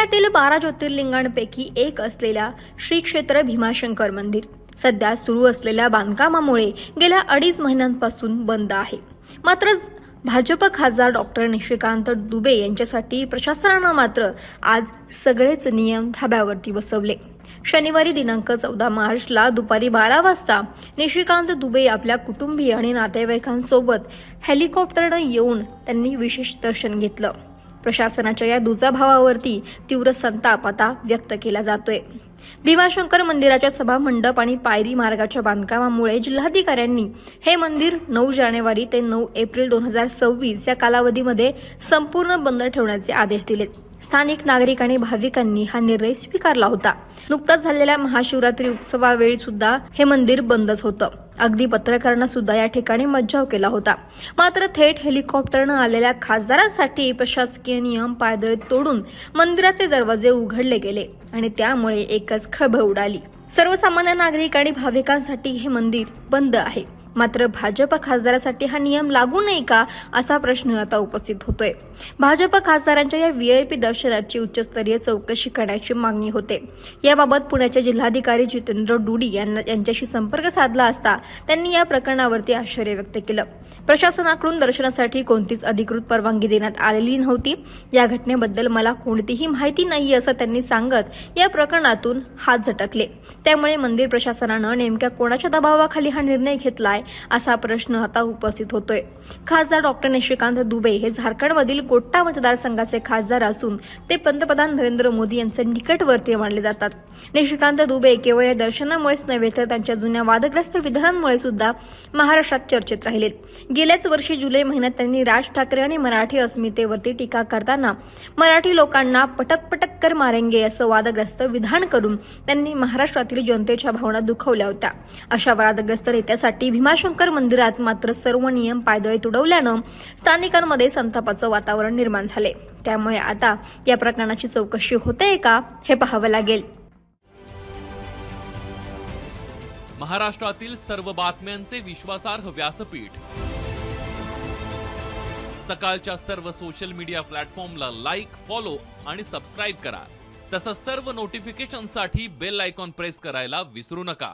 पुण्यातील 12 ज्योतिर्लिंगांपैकी एक असलेल्या श्री क्षेत्र भीमाशंकर मंदिर सध्या सुरू असलेल्या बांधकामामुळे गेल्या 2.5 महिन्यांपासून बंद आहे। मात्र भाजप खासदार डॉक्टर निशिकांत दुबे यांच्यासाठी प्रशासनानं मात्र आज सगळेच नियम धाब्यावरती बसवले। शनिवारी दिनांक 14 मार्चला दुपारी 12 वाजता निशिकांत दुबे आपल्या कुटुंबीय आणि नातेवाईकांसोबत हेलिकॉप्टरने येऊन त्यांनी विशेष दर्शन घेतलं। प्रशासनाच्या या दुजाभावावरती तीव्र संताप आता व्यक्त केला जातोय। भीमाशंकर मंदिराच्या सभा मंडप आणि पायरी मार्गाच्या बांधकामामुळे जिल्हाधिकाऱ्यांनी हे मंदिर 9 जानेवारी ते 9 एप्रिल 2026 या कालावधीमध्ये संपूर्ण बंद ठेवण्याचे आदेश दिलेत। स्थानिक नागरिक आणि भाविकांनी हा निर्णय स्वीकारला होता। नुकताच झालेल्या महाशिवरात्री उत्सवावेळी सुद्धा हे मंदिर बंदच होतं। अगदी पत्रकारांना सुद्धा या ठिकाणी मज्जाव केला होता। मात्र थेट हेलिकॉप्टरनं आलेल्या खासदारांसाठी प्रशासकीय नियम पायदळी तोडून मंदिराचे दरवाजे उघडले गेले आणि त्यामुळे एकच खळबळ उडाली। सर्वसामान्य नागरिक आणि भाविकांसाठी हे मंदिर बंद आहे। मात्र भाजप खासदारासाठी हा नियम लागू नाही का असा प्रश्न आता उपस्थित होतोय। भाजप खासदारांच्या या व्हीआयपी दर्शनाची उच्चस्तरीय चौकशी करण्याची मागणी होते। याबाबत पुण्याचे जिल्हाधिकारी जितेंद्र डुडी यांच्याशी संपर्क साधला असता त्यांनी या प्रकरणावरती आश्चर्य व्यक्त केलं। प्रशासनाकडून दर्शनासाठी कोणतीच अधिकृत परवानगी देण्यात आलेली नव्हती। या घटनेबद्दल मला कोणतीही माहिती नाही असं त्यांनी सांगत या प्रकरणातून हात झटकले। त्यामुळे मंदिर प्रशासनानं नेमक्या कोणाच्या दबावाखाली हा निर्णय घेतलाय असा प्रश्न आता उपस्थित होतोय। खासदार डॉक्टर निशिकांत दुबे हे झारखंडमधील कोट्टा मतदारसंघाचे खासदार असून ते पंतप्रधान नरेंद्र मोदी यांचे निकटवर्तीय मानले जातात। निशिकांत दुबे केवळ या दर्शनामुळेच नव्हे तर त्यांच्या जुन्या वादग्रस्त विधानांमुळे सुद्धा महाराष्ट्रात चर्चेत राहिलेत। गेल्याच वर्षी जुलै महिन्यात त्यांनी राज ठाकरे आणि मराठी अस्मितेवरती टीका करताना मराठी लोकांना पटक पटक कर मारेंगे असं वादग्रस्त विधान करून त्यांनी महाराष्ट्रातील जनतेच्या भावना दुखावल्या होत्या। अशा वादग्रस्त नेत्यासाठी भीमाशंकर मंदिरात मात्र सर्व नियम पायदळी तुडवल्यानं स्थानिकांमध्ये संतापाचं वातावरण निर्माण झाले। त्यामुळे आता या प्रकरणाची चौकशी होते का हे पाहावं लागेल। महाराष्ट्रातील सर्व बातम्यांचे विश्वासार्ह व्यासपीठ सकाळच्या सर्व सोशल मीडिया प्लॅटफॉर्मला लाईक, फॉलो आणि सबस्क्राईब करा। तसंच सर्व नोटिफिकेशनसाठी बेल आयकॉन प्रेस करायला विसरू नका।